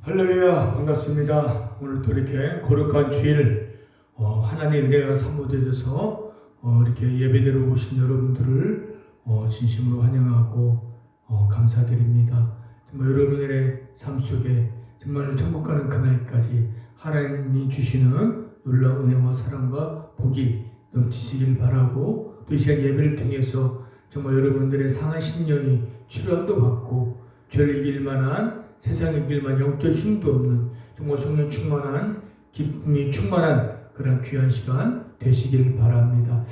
할렐루야, 반갑습니다. 오늘 또 이렇게 거룩한 주일 하나님의 은혜가 사모되어서 이렇게 예배드리러 오신 여러분들을 진심으로 환영하고 감사드립니다. 정말 여러분들의 삶 속에 정말 천국 가는 그날까지 하나님이 주시는 놀라운 은혜와 사랑과 복이 넘치시길 바라고, 또 이 시간 예배를 통해서 정말 여러분들의 상한 심령이 치료함도 받고 죄를 이길 만한, 세상에 이길 만한 영적 힘도 없는 정말 성령 충만한, 기쁨이 충만한 그런 귀한 시간 되시길 바랍니다.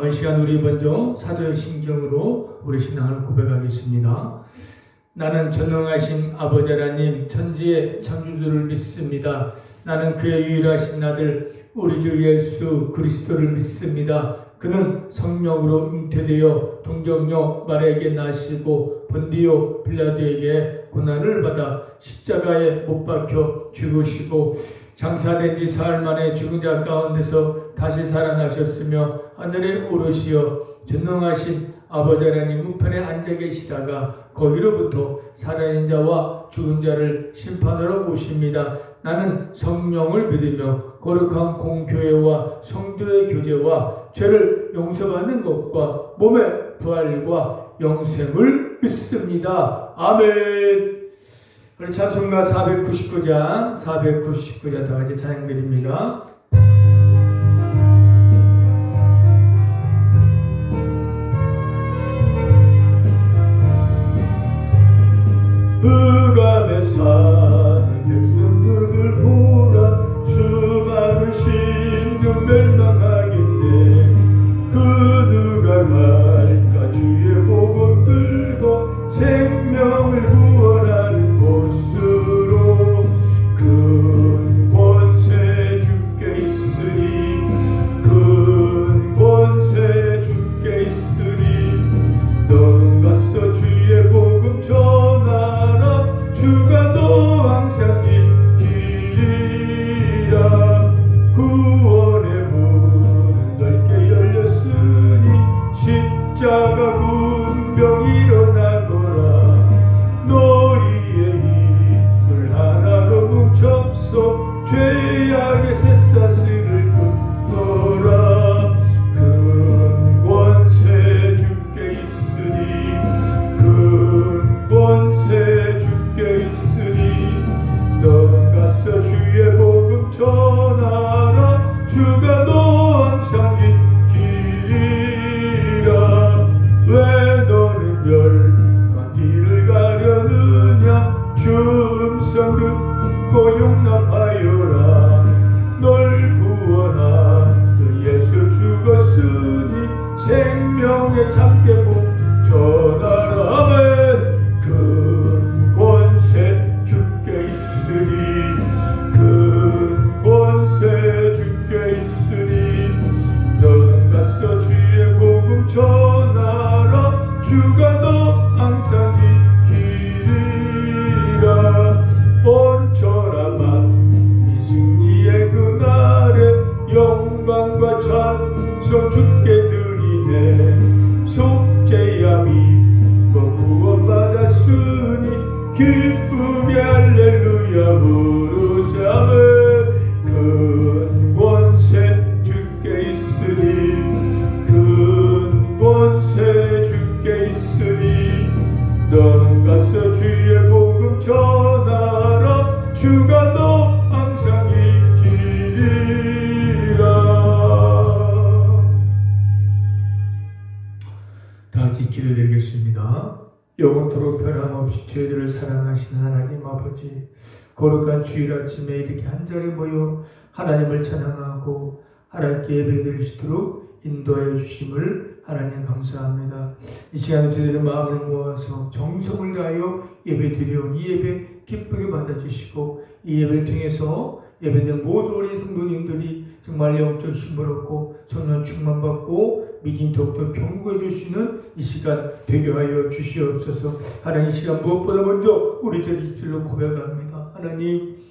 이 시간 우리 먼저 사도의 심경으로 우리 신앙을 고백하겠습니다. 나는 전능하신 아버지 하나님 천지의 창조주를 믿습니다. 나는 그의 유일하신 아들 우리 주 예수 그리스도를 믿습니다. 그는 성령으로 잉태되어 동정녀 마리아에게 나시고 본디오 빌라도에게 고난을 받아 십자가에 못 박혀 죽으시고 장사된 지 사흘 만에 죽은 자 가운데서 다시 살아나셨으며 하늘에 오르시어 전능하신 아버지 하나님 우편에 앉아 계시다가 거기로부터 살아있는 자와 죽은 자를 심판하러 오십니다. 나는 성령을 믿으며 거룩한 공교회와 성도의 교제와 죄를 용서받는 것과 몸의 부활과 영생을 믿습니다. 아멘. 우리 찬송가 499장 다 같이 찬양드립니다. 흑암에 사는 백성들을 보라. 주만은 심령 멸망하겠네. 그 누가 갈까. 주의 복음 들고 생명을 구원하는 곳으로. 큰 권세 주께 있으니, 큰 권세 주께 있으니, 너는 가서 주의 복음 전하라. 주가 너 항상 지키리라. 구원의 문은 넓게 열렸으니 십자가 군병 일어나거라. 너희의 힘을 하나로 뭉쳐서 죄악의 쇠사슬을 끊어라. 큰 권세 주께 있으니, 큰 권세 주께 있으니, 너는 가서 주의 복음 전하라. 주가 너 항상 지키리라. 왜 너는 멸망 길을 가려느냐. 주 음성 듣고 용납하여라. 널 구원한 그 예수 죽었으니 생명의 참게 복 전하라. 아멘. 큰 권세 주께 있으니, 큰 권세 주께 있으니, 너는 가서 주의 복음 전하라. 주가 너 항상 지키리라. 번처라 만민 승리의 그날에 영광과 찬송 주께 드리네. 속죄야 믿고 구원받았으니 기쁘게 할렐루야 부르세. 아멘. 큰 권세 주께 있으니, 큰 권세 주께 있으니, 너는 가서 주의 복음 전하라. 주가 너 항상 지키리라. 다 같이 기도드리겠습니다. 영원토록 변함없이 저희들을 사랑하시는 하나님 아버지, 거룩한 주일 아침에 이렇게 한자리에 모여 하나님을 찬양하고 하나님께 예배드릴 수 있도록 인도하여 주심을 하나님 감사합니다. 이 시간에 저희들의 마음을 모아서 정성을 다하여 예배드려온 이 예배 기쁘게 받아주시고, 이 예배를 통해서 예배드린 모든 우리 성도님들이 정말 영적 힘을 얻고 성령 충만받고 믿음이 더욱더 견고해 주시는 이 시간 되게 하여 주시옵소서. 하나님, 이 시간 무엇보다 먼저 우리 저 입술로 고백합니다. 하나님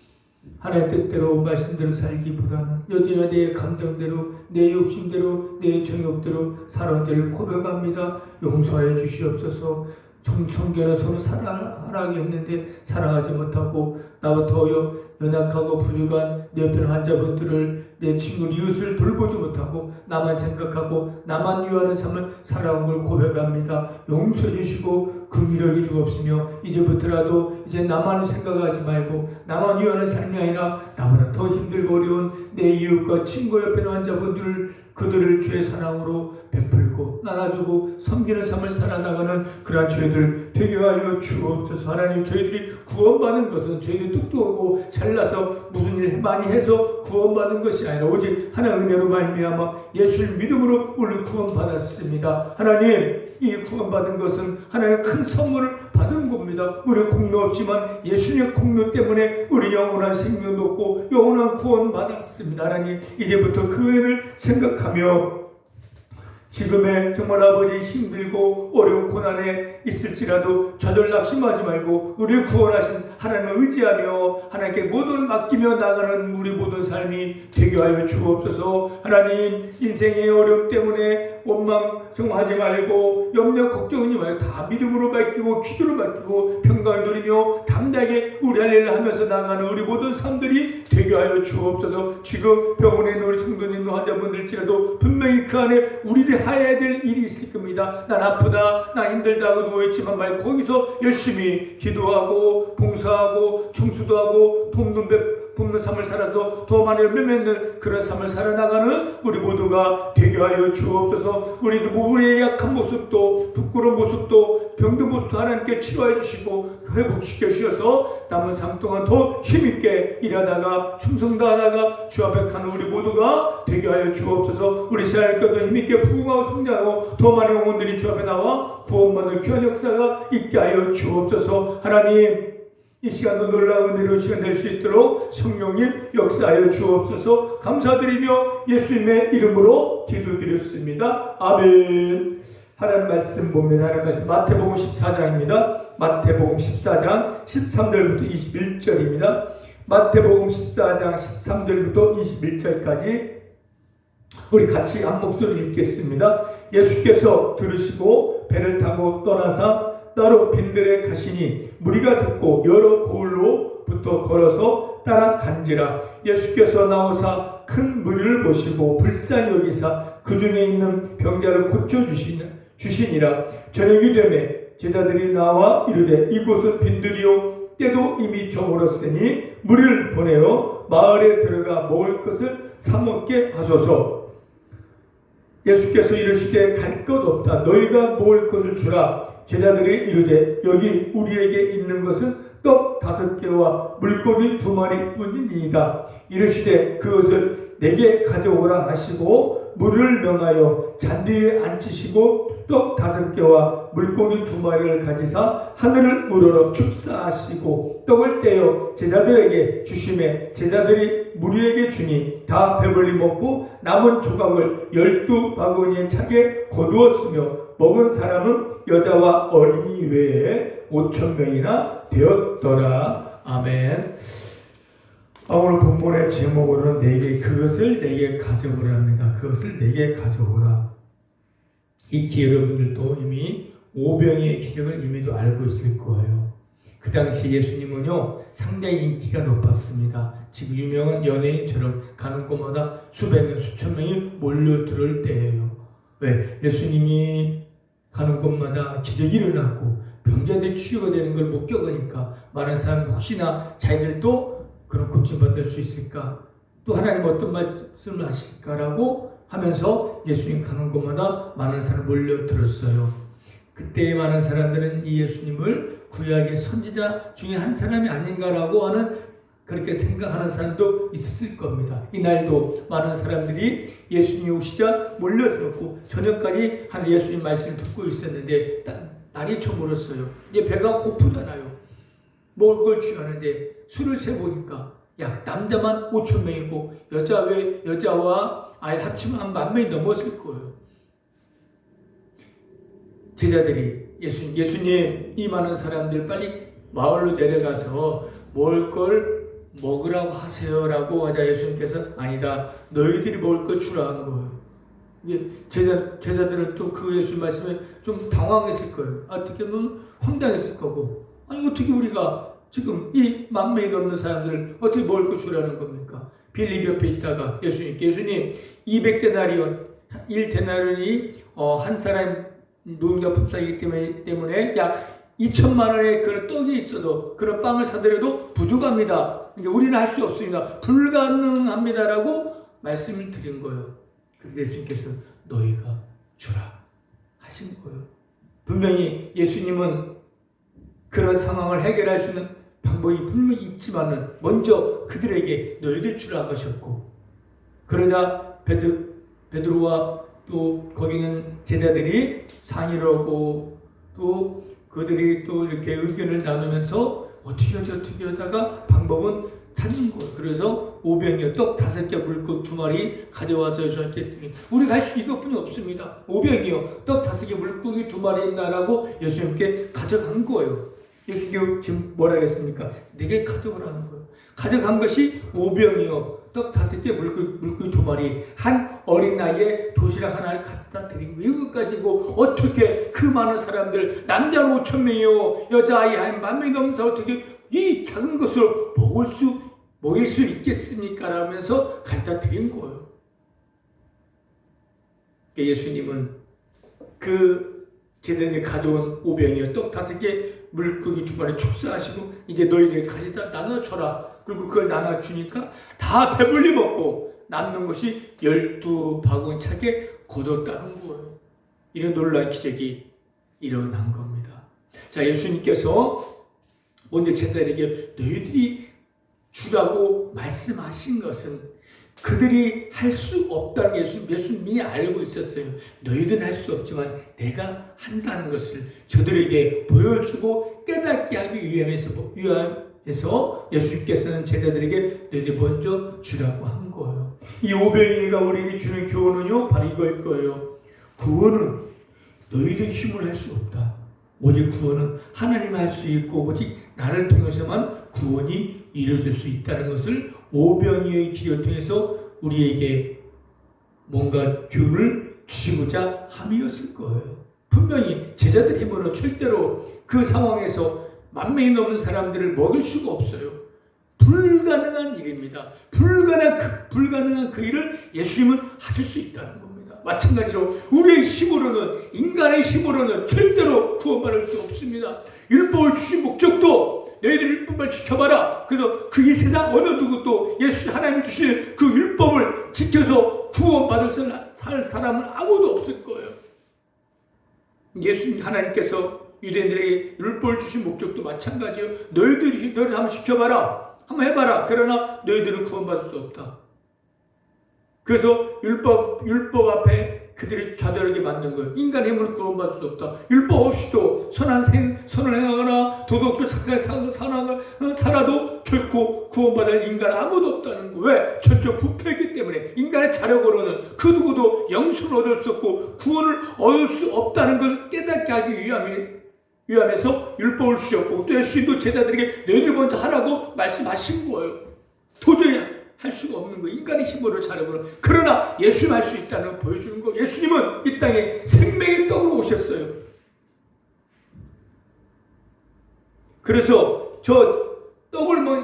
뜻대로 말씀대로 살기보다는 여전히 내 감정대로, 내 욕심대로, 내 정욕대로 살아온 죄를 고백합니다. 용서하여 주시옵소서. 성경은 서로 사랑하라고 했는데 사랑하지 못하고 나부터 연약하고 부족한 내 옆에 환자분들을 내 친구 이웃을 돌보지 못하고 나만 생각하고 나만 위하는 삶을 살아온 걸 고백합니다. 용서해 주시고 긍휼하게 주옵시며 이제부터라도 이제 나만 생각하지 말고 나만 위하는 삶이 아니라 나보다 더 힘들고 어려운 내 이웃과 친구 옆에 환자분들을 그들을 주의 사랑으로 베풀고 나눠주고 섬기는 삶을 살아나가는 그러한 저희들 되게 하여 주옵소서. 하나님, 저희들이 구원받는 것은 저희들이 똑똑하고 잘나서 무슨 일 많이 해서 구원받는 것이 아니라 오직 하나님의 은혜로 말미암아 예수를 믿음으로 우리 구원받았습니다. 하나님, 이 구원받은 것은 하나님의 큰 선물을 받은 겁니다. 우리 공로 없지만 예수님의 공로 때문에 우리 영원한 생명도 얻고 영원한 구원 받았습니다. 하나님, 이제부터 그 은혜를 생각하며 지금의 정말 아버지 힘들고 어려운 고난에 있을지라도 좌절 낙심하지 말고 우리를 구원하신 하나님을 의지하며 하나님께 모든 맡기며 나가는 우리 모든 삶이 되게 하여 주옵소서. 하나님, 인생의 어려움 때문에 원망 정하지 말고 염려 걱정하지 말고 다 믿음으로 맡기고 기도로 맡기고 평강을 누리며 담대하게 우리 할 일을 하면서 나가는 우리 모든 삶들이 되게 하여 주옵소서. 지금 병원에 있는 우리 성도님과 환자분들일지라도 분명히 그 안에 우리들이 해야 될 일이 있을 겁니다. 난 아프다, 나 힘들다고 누워있지만 말 거기서 열심히 기도하고 봉사하고 청수도 하고 돕는 삶을 살아서 더 많이 열매 맺는 그런 삶을 살아나가는 우리 모두가 되게 하여 주옵소서. 우리도 우리의 약한 모습도 부끄러운 모습도 병든 모습도 하나님께 치료해 주시고 회복시켜 주셔서 남은 삶 동안 더 힘있게 일하다가 충성다하다가 주 앞에 가는 우리 모두가 되게 하여 주옵소서. 우리 새하늘교도 힘있게 부흥하고 성장하고 더 많은 영혼들이 주 앞에 나와 구원받는 귀한 역사가 있게 하여 주옵소서. 하나님, 이 시간도 놀라운 은혜로운 시간 될 수 있도록 성령님 역사하여 주옵소서. 감사드리며 예수님의 이름으로 기도드렸습니다. 아멘. 하나님 말씀 봅니다. 하나님 말씀 마태복음 14장입니다. 마태복음 14장 13절부터 21절입니다. 마태복음 14장 13절부터 21절까지 우리 같이 한 목소리 읽겠습니다. 예수께서 들으시고 배를 타고 떠나사 따로 빈들에 가시니 무리가 듣고 여러 고을로부터 걸어서 따라간지라. 예수께서 나오사 큰 무리를 보시고 불쌍히 여기사 그 중에 있는 병자를 고쳐주시니라. 저녁이 되매 제자들이 나와 이르되 이곳은 빈들이요 때도 이미 저물었으니 무리를 보내어 마을에 들어가 먹을 것을 사먹게 하소서. 예수께서 이르시되 갈 것 없다. 너희가 먹을 것을 주라. 제자들이 이르되 여기 우리에게 있는 것은 떡 5개와 물고기 2마리 뿐이니이다. 이르시되 그것을 내게 가져오라 하시고 무리를 명하여 잔디 위에 앉히시고 떡 5개와 물고기 2마리를 가지사 하늘을 우러러 축사하시고 떡을 떼어 제자들에게 주시매 제자들이 무리에게 주니 다 배불리 먹고 남은 조각을 12바구니에 차게 거두었으며 먹은 사람은 여자와 어린이 외에 5,000명이나 되었더라. 아멘. 오늘 본문의 제목으로는 그것을 내게 가져오라 합니다. 그것을 내게 가져오라. 익히 여러분들도 이미 오병이의 기적을 이미도 알고 있을 거예요. 그 당시 예수님은요 상당히 인기가 높았습니다. 지금 유명한 연예인처럼 가는 곳마다 수백 명, 수천 명이 몰려들을 때예요. 왜? 예수님이 가는 곳마다 기적이 일어나고 병자들이 치유가 되는 걸 목격하니까 많은 사람들 혹시나 자기들도 그런 고침받을 수 있을까? 또 하나님 어떤 말씀을 하실까라고 하면서 예수님 가는 곳마다 많은 사람이 몰려들었어요. 그때 많은 사람들은 이 예수님을 구약의 선지자 중에 한 사람이 아닌가라고 하는 그렇게 생각하는 사람도 있었을 겁니다. 이날도 많은 사람들이 예수님이 오시자 몰려들었고 저녁까지 한 예수님 말씀을 듣고 있었는데 날이 저물었어요. 이제 배가 고프잖아요. 먹을 걸 취하는데 술을 세보니까 약 남자만 5,000명이고 여자와 아이 합치면 한 10,000명이 넘었을 거예요. 제자들이 예수님 이 많은 사람들 빨리 마을로 내려가서 먹을 걸 먹으라고 하세요라고 하자 예수님께서 아니다 너희들이 먹을 걸 주라 한 거예요. 제자들은 또 그 예수 말씀에 좀 당황했을 거예요. 어떻게 보면 황당했을 거고, 아니 어떻게 우리가 지금 이 10,000명이 넘는 사람들 어떻게 먹을 거 주라는 겁니까? 빌립 옆에 있다가 예수님 200데나리온 1데나리온이 한 사람 노인과 품삯이기 때문에 약 2천만 원의 그런 떡이 있어도 그런 빵을 사드려도 부족합니다. 그러니까 우리는 할 수 없습니다. 불가능합니다라고 말씀을 드린 거예요. 그래서 예수님께서 너희가 주라 하신 거예요. 분명히 예수님은 그런 상황을 해결할 수 있는 방법이 분명히 있지만은 먼저 그들에게 너희들 주라 하셨고, 그러자 베드로와 또 거기는 제자들이 상의를 하고 또 그들이 또 이렇게 의견을 나누면서 어떻게 하다가 방법은 찾는 거예요. 그래서 5병이요 떡 5개 물고기 2마리 가져와서 예수님께 했더니 우리가 할 수 이것뿐이 없습니다. 5병이요 떡 5개 물고기 2마리 있나라고 예수님께 가져간 거예요. 예수님께 지금 뭐라 했습니까? 내게 가져오라는 거예요. 가져간 것이 5병이요 떡 5개 물고기 2마리, 한 어린 나이에 도시락 하나를 갖다 드린 거예요. 이거 가지고 어떻게 그 많은 사람들, 남자는 5,000명이요 여자아이 한 10,000명이 넘어서 어떻게 이 작은 것을 먹일 수 있겠습니까? 라면서 갖다 드린 거예요. 예수님은 그 제자들이 가져온 5병이요 떡 5개 물고기 2마리 축사하시고 이제 너희들이 가져다 나눠줘라. 그리고 그걸 나눠주니까 다 배불리 먹고 남는 것이 12바구니 차게 거뒀다는 거예요. 이런 놀라운 기적이 일어난 겁니다. 자, 예수님께서 먼저 제자들에게 너희들이 주라고 말씀하신 것은 그들이 할 수 없다는 예수님이 알고 있었어요. 너희들은 할 수 없지만 내가 한다는 것을 저들에게 보여주고 깨닫게 하기 위함에서 예수님께서는 제자들에게 너희들 먼저 주라고 한 거예요. 이 5병이가 우리에게 주는 교훈은요 바로 이거일 거예요. 구원은 너희들의 힘으로 할 수 없다. 오직 구원은 하나님 할 수 있고 오직 나를 통해서만 구원이 이루어질 수 있다는 것을 5병이의 기적을 통해서 우리에게 뭔가 교훈을 주시고자 함이었을 거예요. 분명히 제자들의 힘으로 절대로 그 상황에서 10,000명이 넘는 사람들을 먹일 수가 없어요. 불가능한 일입니다. 불가능한 그 일을 예수님은 하실 수 있다는 겁니다. 마찬가지로 우리의 힘으로는, 인간의 힘으로는 절대로 구원받을 수 없습니다. 율법을 주신 목적도 너희들 율법을 지켜봐라. 그래서 그 이 세상 어느 누구도 예수 하나님 주신 그 율법을 지켜서 구원받을 살 사람은 아무도 없을 거예요. 예수님 하나님께서 유대인들에게 율법을 주신 목적도 마찬가지예요. 너희들 한번 지켜봐라. 한번 해봐라. 그러나 너희들은 구원받을 수 없다. 그래서 율법 앞에 그들이 좌절하게 만든 거예요. 인간의 힘으로 구원받을 수 없다. 율법 없이도 선을 행하거나 도덕도 착하게 살아도 결코 구원받을 인간은 아무도 없다는 거예요. 왜? 전적 부패이기 때문에. 인간의 자력으로는 그 누구도 영생을 얻을 수 없고 구원을 얻을 수 없다는 걸 깨닫게 하기 위함에서 율법을 주셨고 또 예수님도 제자들에게 너희들 먼저 하라고 말씀하신 거예요. 도저히 할 수가 없는 거예요. 인간의 힘으로 자력으로. 그러나 예수님 할 수 있다는 걸 보여주는 거예요. 예수님은 이 땅에 생명의 떡으로 오셨어요. 그래서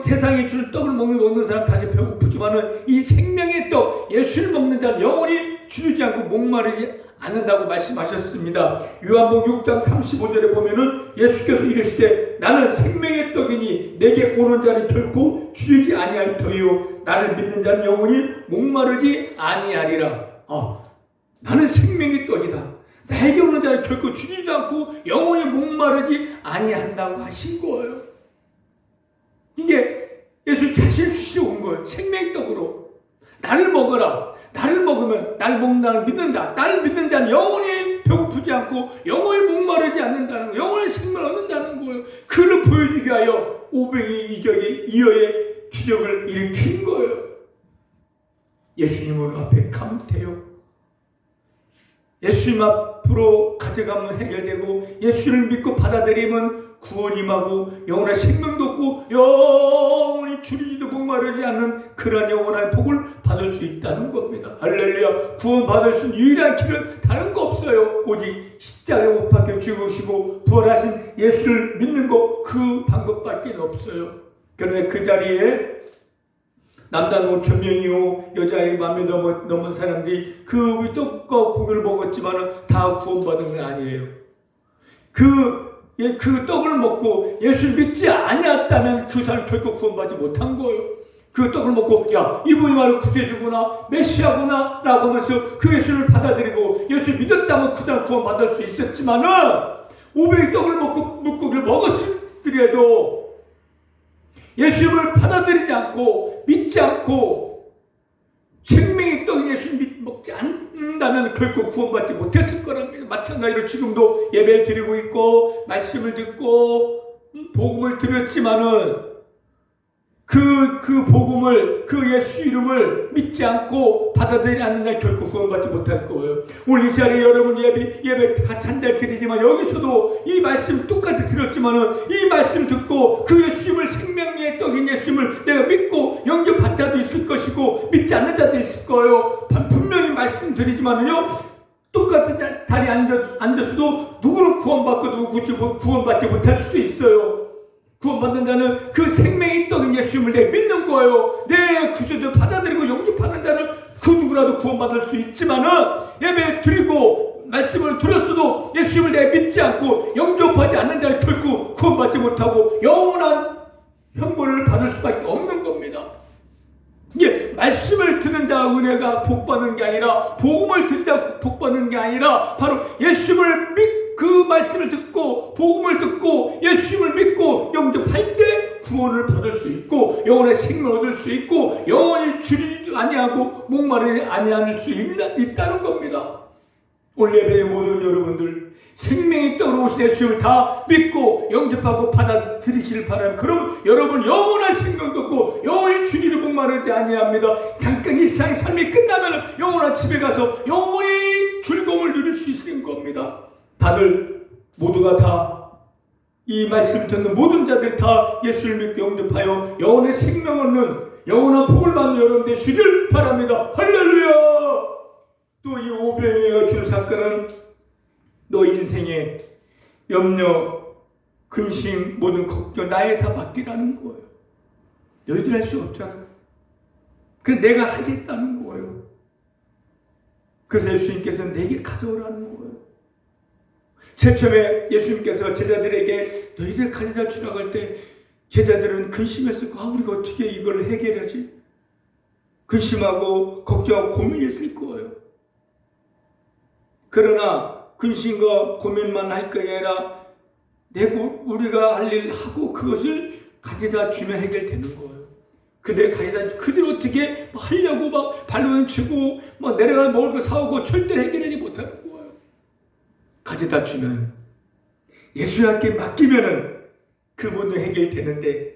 세상에 주는 떡을 먹는 사람 다시 배고프지만은 이 생명의 떡, 예수를 먹는 자는 영원히 줄이지 않고 목마르지 않는다고 말씀하셨습니다. 요한복음 6장 35절에 보면은 예수께서 이르시되 나는 생명의 떡이니 내게 오는 자는 결코 줄이지 아니할 터이요 나를 믿는 자는 영원히 목마르지 아니하리라. 나는 생명의 떡이다. 나에게 오는 자는 결코 줄이지 않고 영원히 목마르지 아니한다고 하신 거예요. 이게 예수 자신을 주시러 온 거예요. 생명의 떡으로. 나를 먹어라. 나를 먹으면 나를 먹는다는 믿는다. 나를 믿는 자는 영원히 배고프지 않고 영원히 목마르지 않는다는 거예요. 영원히 생명을 얻는다는 거예요. 그를 보여주기 위하여 502 이어의 기적을 일으킨 거예요. 예수님을 앞에 가면 돼요. 예수님 앞으로 가져가면 해결되고 예수를 믿고 받아들이면 구원 임하고 영원한 생명도 없고 영원히 줄이지도 목마르지 않는 그런 영원한 복을 받을 수 있다는 겁니다. 할렐루야. 구원받을 수 있는 유일한 길은 다른 거 없어요. 오직 십자가에 못 박혀 죽으시고 부활하신 예수를 믿는 거, 그 방법밖에 없어요. 그런데 그 자리에 남당 5,000명이요 여자의 맘에 넘은 사람들이 그 떡과 고기를 먹었지만 다 구원받은 건 아니에요. 그 떡을 먹고 예수를 믿지 아니었다면 그 사람 결코 구원받지 못한 거예요. 그 떡을 먹고 야, 이분이 바로 구세주구나, 메시아구나 라고 하면서 그 예수를 받아들이고 예수를 믿었다면 그 사람 구원받을 수 있었지만은 500의 떡을 먹고 물고기를 먹었으더라도 예수를 받아들이지 않고 믿지 않고 생명의 떡인 예수를 먹지 않는다면 결코 구원받지 못했을 거랍니다. 마찬가지로 지금도 예배를 드리고 있고 말씀을 듣고 복음을 들었지만은 그 복음을, 그 예수 이름을 믿지 않고 받아들이지 않는다면 결코 구원받지 못할 거예요. 오늘 이 자리에 여러분 예배 같이 한 달 드리지만 여기서도 이 말씀 똑같이 들었지만은 이 말씀 듣고 그 예수님을 생명의 떡인 예수님을 내가 믿고 영접한 자도 있을 것이고 믿지 않는 자도 있을 거예요. 분명히 말씀드리지만은요, 똑같은 자리에 앉았어도 누구는 구원받고 누구 구원받지 못할 수도 있어요. 구원받는 자는 그 생명의 떡인 예수님을 내 믿는 거예요. 내 구주를 받아들이고 영접하는 자는 그 누구라도 구원받을 수 있지만은 예배 드리고 말씀을 들었어도 예수님을 내 믿지 않고 영접하지 않는 자는 결코 구원받지 못하고 영원한 형벌을 받을 수밖에 없는 겁니다. 이게 말씀을 듣는 자 은혜가 복받는 게 아니라 복음을 듣는다 복받는 게 아니라 바로 예수님을 그 말씀을 듣고 복음을 듣고 예수님을 믿고 영접할 때 구원을 받을 수 있고 영원의 생명을 얻을 수 있고 영원히 줄이지도 아니하고 목마르지 아니할 수 있다는 겁니다. 오늘 예배의 모든 여러분들 생명의 떡으로 오신 예수님을 다 믿고 영접하고 받아들이시길 바랍니다. 그럼 여러분 영원한 생명도 없고 영원히 주님을 목마르지 아니합니다. 잠깐 이 세상의 삶이 끝나면 영원한 집에 가서 영원히 즐거움을 누릴 수 있는 겁니다. 다들 모두가 다 이 말씀 듣는 모든 자들 다 예수를 믿고 영접하여 영원의 생명 얻는 영원한 복을 받는 여러분 되시길 바랍니다. 할렐루야. 또 이 오병이어 줄 사건은 너 인생의 염려, 근심, 모든 걱정 나에 다 맡기라는 거예요. 너희들 할 수 없잖아. 그래서 내가 하겠다는 거예요. 그래서 예수님께서 내게 가져오라는 거예요. 최초에 예수님께서 제자들에게 너희들 가져다 주라고 할 때 제자들은 근심했을 거예요. 우리가 어떻게 이걸 해결하지? 근심하고 걱정하고 고민했을 거예요. 그러나 근심과 고민만 할 게 아니라 우리가 할 일 하고 그것을 가져다 주면 해결되는 거예요. 그들 가져다 그들 어떻게 하려고 막 발로 치고 막 내려가 먹을 거 사오고 절대 해결하지 못하는 거예요. 가져다 주면 예수님께 맡기면은 그 문제 해결되는데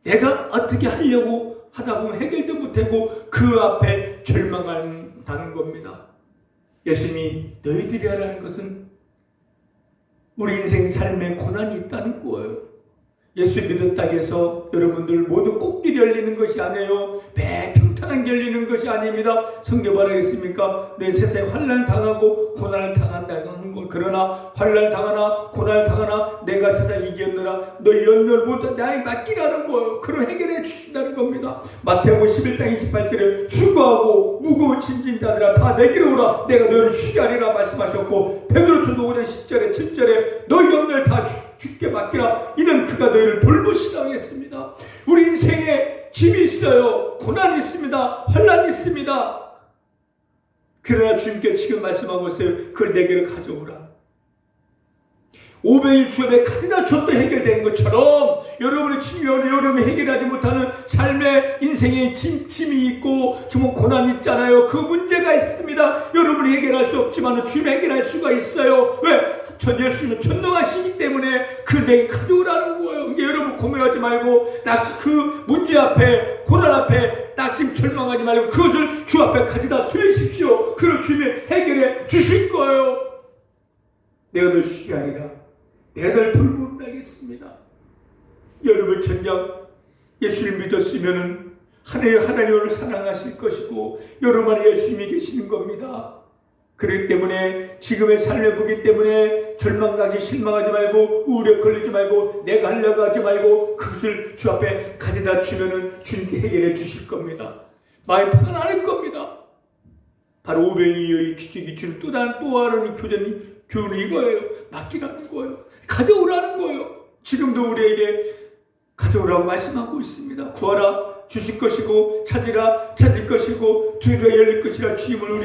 내가 어떻게 하려고 하다 보면 해결도 못하고 그 앞에 절망한다는 겁니다. 예수님이 너희들이 하라는 것은 우리 인생 삶에 고난이 있다는 거예요. 예수 믿었다고 해서 여러분들 모두 꽃길이 열리는 것이 아니에요. 매 평탄한 게 열리는 것이 아닙니다. 성경 말하겠습니까? 내 세상에 환난을 당하고 고난을 당한다는 것. 그러나 환난을 당하나 고난을 당하나 내가 세상에 이겼노라. 너희 연결 모두 나에게 맡기라는 거예요. 그럼 해결해 주신다는 겁니다. 마태복음 11장 28절에 수고하고 무거운 짐진 자들아 다 내게로 오라. 내가 너희를 쉬게 하리라 말씀하셨고 베드로전서 5장 10절에 7절에 너희 연결 다 주께 맡기라. 이는 그가 너희를 돌보시라고 했습니다. 우리 인생에 짐이 있어요. 고난이 있습니다. 환난이 있습니다. 그러나 주님께 지금 말씀하고 있어요. 그걸 내게로 가져오라. 500일 주업에 가져다 줬던 해결된 것처럼 여러분의 짐이 여러분이 해결하지 못하는 삶의 인생에 짐이 있고 정말 고난이 있잖아요. 그 문제가 있습니다. 여러분이 해결할 수 없지만 주님이 해결할 수가 있어요. 왜? 예수님은 전능하시기 때문에 그 내게 가져오라는 거예요. 여러분 고민하지 말고 그 문제 앞에 고난 앞에 낙심 절망하지 말고 그것을 주 앞에 가져다 드리십시오. 그걸 주님이 해결해 주실 거예요. 내가 널 쉬게 하리라. 내가 널 돌본다겠습니다. 여러분 전장 예수를 믿었으면 하나님을 사랑하실 것이고 여러분 안에 예수님이 계시는 겁니다. 그렇기 때문에 지금의 삶의 무기 때문에 절망하지 실망하지 말고 우울에 걸리지 말고 내가 하려고 하지 말고 그것을 주 앞에 가져다 주면은 주님께 해결해 주실 겁니다. 마음이 편안할 겁니다. 바로 오병이어의 기적이 주는 또 다른 교훈이 이거예요. 맡기라는 거예요. 가져오라는 거예요. 지금도 우리에게 가져오라고 말씀하고 있습니다. 구하라 주실 것이고 찾으라 찾을 것이고 두드려 열릴 것이라 주님은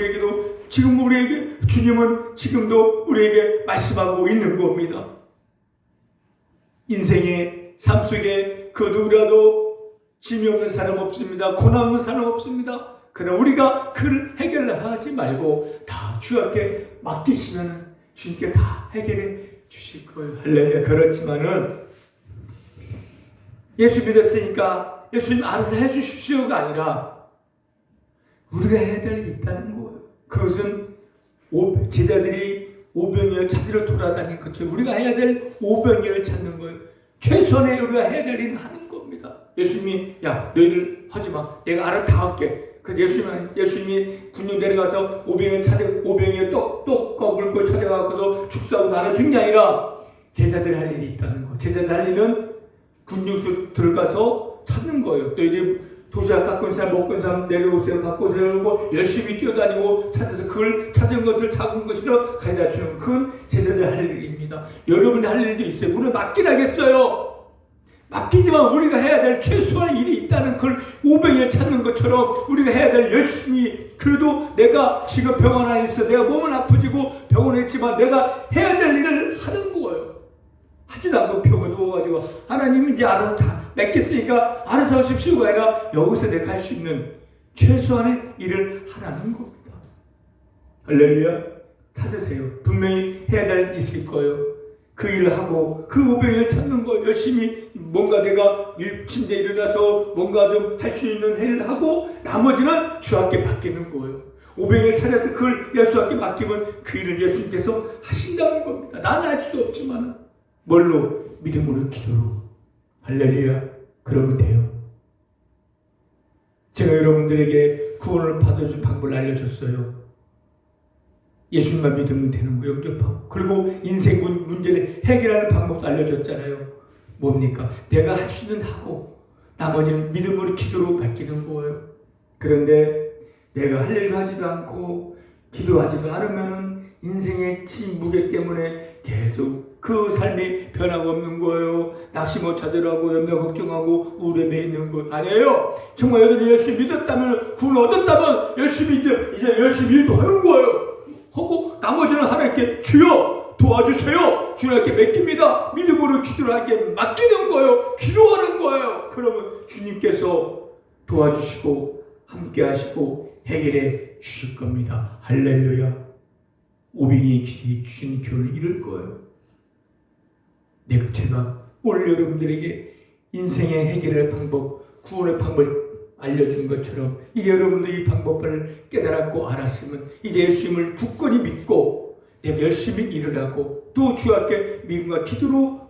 지금도 우리에게 말씀하고 있는 겁니다. 인생의 삶 속에 그 누구라도 짐이 없는 사람 없습니다. 고난 없는 사람 없습니다. 그러나 우리가 그를 해결하지 말고 다 주 앞에 맡기시면 주님께 다 해결해 주실 거예요. 할렐루야. 그렇지만은 예수 믿었으니까 예수님 알아서 해주십시오가 아니라 우리가 해야 될 일이 있다는 거예요. 그것은 제자들이 오병이어 찾으러 돌아다닌 것처럼 우리가 해야 될 오병이어를 찾는 거예요. 최선의 우리가 해야 될 일은 하는 겁니다. 예수님이 야 너희들 하지 마. 내가 알아 다 할게. 그래서 예수님이 군중 내려가서 오병이어 똑똑 물고 찾아가서 축사하고 나눠준 게 아니라 제자들 할 일이 있다는 거예요. 제자들 할 일은 군중수 들어가서 찾는 거예요. 너희들 도시락 갖고 있는 사람, 먹고 있는 사람 내려오세요. 갖고 오세요. 그러고 열심히 뛰어다니고 찾아서 그걸 찾은 것을 잡은 것으로 가져다 주는 그건 제자들 할 일입니다. 여러분이 할 일도 있어요. 우리는 맡기라겠어요. 맡기지만 우리가 해야 될 최소한 일이 있다는 걸 오병이어 찾는 것처럼 우리가 해야 될 열심히 그래도 내가 지금 병원 안에 있어. 내가 몸은 아프지고 병원에 있지만 내가 해야 될 일을 하는 거예요. 하지도 않고 병원 누워가지고 하나님이 이제 알아서 다 맡겼으니까 알아서 하십시오가 아니라 여기서 내가 할 수 있는 최소한의 일을 하라는 겁니다. 할렐루야. 찾으세요. 분명히 해야 될 일이 있을 거예요. 그 일을 하고 그 오병이어를 찾는 거 열심히 뭔가 내가 침대에 일어나서 뭔가 좀 할 수 있는 일을 하고 나머지는 주 앞에 맡기는 거예요. 오병이어를 찾아서 그걸 예수 앞에 맡기면 그 일을 예수님께서 하신다는 겁니다. 나는 할 수 없지만 뭘로? 믿음으로 기도로. 할렐루야. 그러면 돼요. 제가 여러분들에게 구원을 받아줄 방법을 알려줬어요. 예수님만 믿으면 되는 거 영접하고 그리고 인생 문제를 해결하는 방법도 알려줬잖아요. 뭡니까? 내가 할 수 있는 하고 나머지는 믿음으로 기도로 맡기는 거예요. 그런데 내가 할 일도 하지도 않고 기도하지도 않으면 인생의 무게 때문에 계속 그 삶이 변화가 없는 거예요. 낚시 못 찾으라고 염려 걱정하고 우울에 매 있는 것 아니에요. 정말 여러분이 열심히 믿었다면 구원 얻었다면 열심히 이제 열심히 일도 하는 거예요. 하고 나머지는 하나님께 주여 도와주세요. 주님께 맡깁니다. 믿음으로 기도를 하게 맡기는 거예요. 기도하는 거예요. 그러면 주님께서 도와주시고 함께 하시고 해결해 주실 겁니다. 할렐루야. 오병이어의 기적이 주신 교훈을 이룰 거예요. 제가 오늘 여러분들에게 인생의 해결의 방법, 구원의 방법을 알려준 것처럼 이제 여러분도 이 방법을 깨달았고 알았으면 이제 예수님을 굳건히 믿고 내가 열심히 일을 하고 또 주 앞에 믿음과 기도로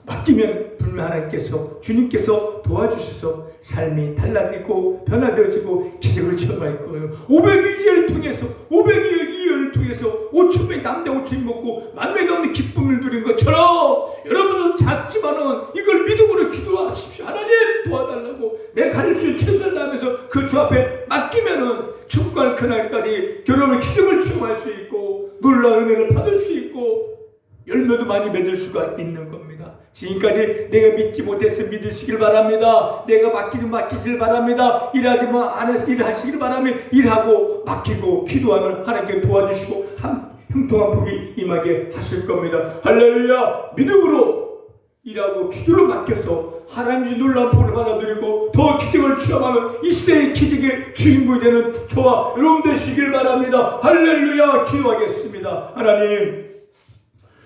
맡기면 분명 하나님께서 주님께서 도와주셔서 삶이 달라지고 변화되어지고 기적을 체험할 거예요. 500일을 통해서 500일을 통해서 5,000명이 남자 5,000이 먹고 만명이 없는 기쁨을 누린 것처럼 여러분은 작지만은 이걸 믿음으로 기도하십시오. 하나님 도와달라고 내가 할 수 있는 최선을 다하면서 그 주 앞에 맡기면은 축복할 그날까지 여러분의 기적을 체험할 수 있고 놀라운 은혜를 받을 수 있고 열매도 많이 맺을 수가 있는 겁니다. 지금까지 내가 믿지 못해서 믿으시길 바랍니다. 내가 맡기시길 바랍니다. 일하지만 안 해서 일하시길 바랍니다. 일하고 맡기고 기도하면 하나님께 도와주시고 형통한 복이 임하게 하실 겁니다. 할렐루야. 믿음으로 일하고 기도로 맡겨서 하나님의 놀라운 복을 받아들이고 더 기적을 체험하는 이 시대의 기적의 주인공이 되는 저와 여러분 되시길 바랍니다. 할렐루야. 기도하겠습니다. 하나님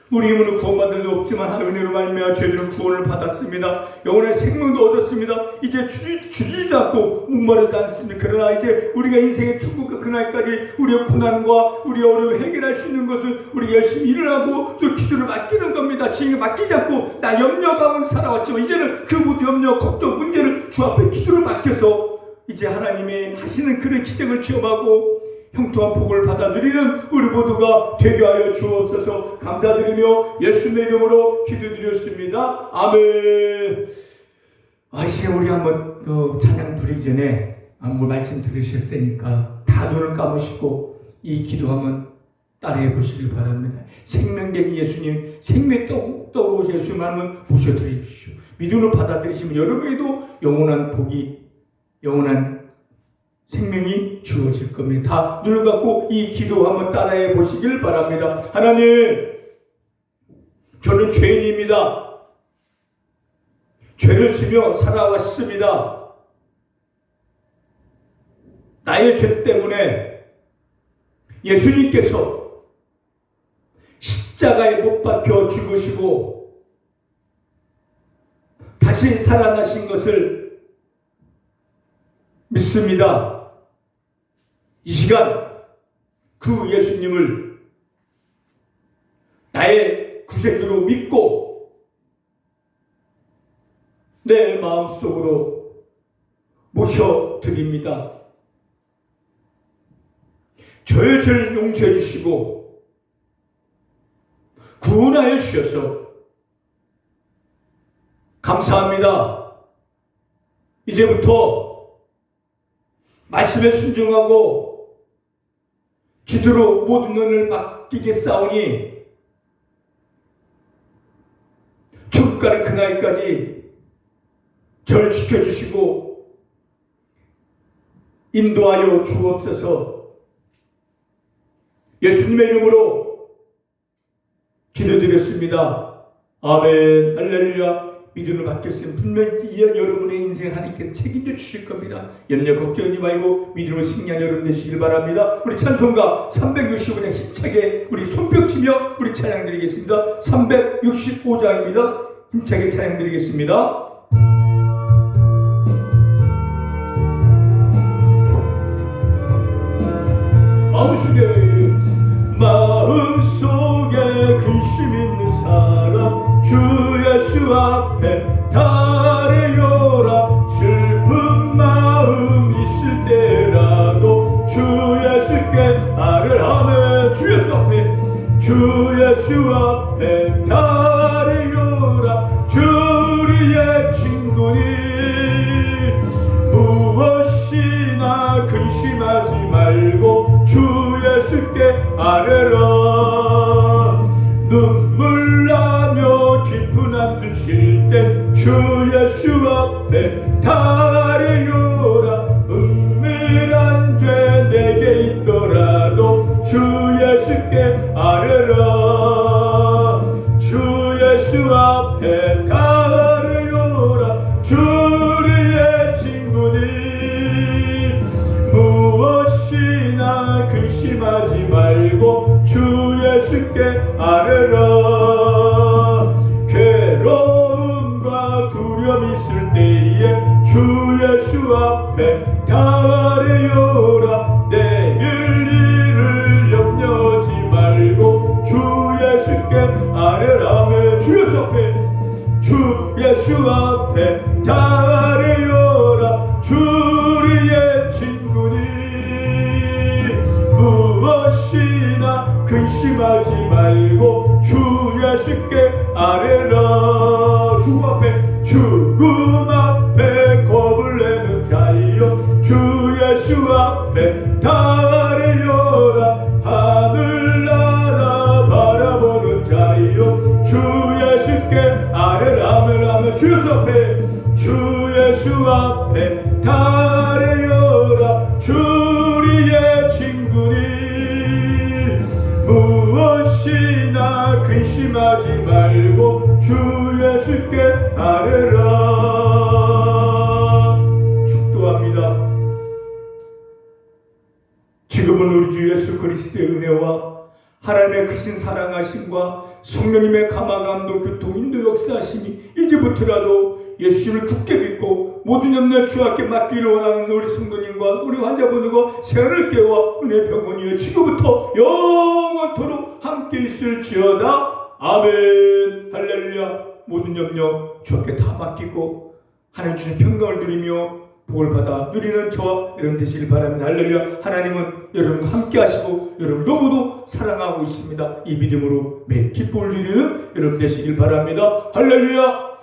우리 힘으로 구원받을 수 없지만 은혜로 말미암아 저희들은 구원을 받았습니다. 영원한 생명도 얻었습니다. 이제 주지도 않고 목마르지 않습니다. 그러나 이제 우리가 인생의 천국과 그날까지 우리의 고난과 우리의 어려움을 해결할 수 있는 것은 우리 열심히 일을 하고 또 기도를 맡기는 겁니다. 지금 맡기지 않고 나 염려 가운데 살아왔지만 이제는 그 모든 염려, 걱정, 문제를 주 앞에 기도를 맡겨서 이제 하나님이 하시는 그런 기적을 체험하고 형통한 복을 받아 누리는 우리 모두가 되게 하여 주옵소서. 감사드리며 예수님의 이름으로 기도드렸습니다. 아멘. 이제 우리 한번 찬양 부르기 전에 뭘 말씀 들으셨으니까 다 눈을 감으시고 이 기도 한번 따라해 보시길 바랍니다. 생명된 예수님, 생명 떠오르신 예수님 한번 모셔드리십시오. 믿음으로 받아들이시면 여러분에게도 영원한 복이, 영원한 생명이 주어질 겁니다. 다 눈을 감고 이 기도 한번 따라해 보시길 바랍니다. 하나님, 저는 죄인입니다. 죄를 지며 살아왔습니다. 나의 죄 때문에 예수님께서 십자가에 못 박혀 죽으시고 다시 살아나신 것을 믿습니다. 이 시간 그 예수님을 나의 구세주로 믿고 내 마음속으로 모셔드립니다. 저의 죄를 용서해 주시고 구원하여 주셔서 감사합니다. 이제부터 말씀에 순종하고 기도로 모든 것을 맡기겠사오니 천국 가는 그날까지 저를 지켜주시고 인도하여 주옵소서. 예수님의 이름으로 기도드렸습니다. 아멘. 할렐루야. 믿음을 받겠으면 분명히 여러분의 인생 하나님께서 책임져 주실 겁니다. 염려 걱정하지 말고 믿음으로 승리한 여러분 되시길 바랍니다. 우리 찬송가 365장 힘차게 우리 손뼉 치며 우리 찬양 드리겠습니다. 365장입니다. 힘차게 찬양 드리겠습니다. 마음속에 근심 있는 사람 주 예수 앞에 달려라. 슬픈 마음 있을 때라도 주 예수께 말을 하네. 주 예수 앞에 달려라. 주리의 친구니 무엇이나 근심하지 말고 주 예수께 아뢰라. 눈물 나며 깊은 한숨 쉴 때 주 예수 앞에 달려라. 은밀한 죄 내게 있더라도 주 예수께 아뢰라. 주 예수 앞에 달려라. 주리의 친구니 무엇이나 근심하지 말고 주 예수께 아뢰라. 괴로움과 두려움 있을 때에 주 예수 앞에 달려라. 내일 일을 염려하지 말고 주 예수께 아뢰라. 주 예수 앞에 달려라. 주리의 친구니 무엇이나 근심하지 말고 주 예수께 아뢰라. 죽음 앞에 겁을 내는 자여 주 예수 앞에 달려라. 하늘나라 바라보는 자여 주 예수께 아뢰라. 주 예수 앞에 달려라. 주리의 친구니 무엇이나 근심하지 말고 주 예수께 아뢰라. 축도합니다. 지금은 우리 주 예수 그리스도의 은혜와 하나님의 크신 사랑하심과 성령님의 감화감도 교통인도 역사하심이 이제부터라도 예수를 굳게 믿고 모든 염려 주 앞에 맡기를 원하는 우리 성도님과 우리 환자분들과 생활을 깨워 은혜 병원이여 지금부터 영원토록 함께 있을지어다. 아멘. 할렐루야. 모든 염려 주 앞에 다 맡기고 하나님 주신 평강을 누리며 복을 받아 누리는 저와 여러분 되시길 바랍니다. 할렐루야. 하나님은 여러분과 함께 하시고 여러분 너무도 사랑하고 있습니다. 이 믿음으로 매 기쁨을 누리는 여러분 되시길 바랍니다. 할렐루야.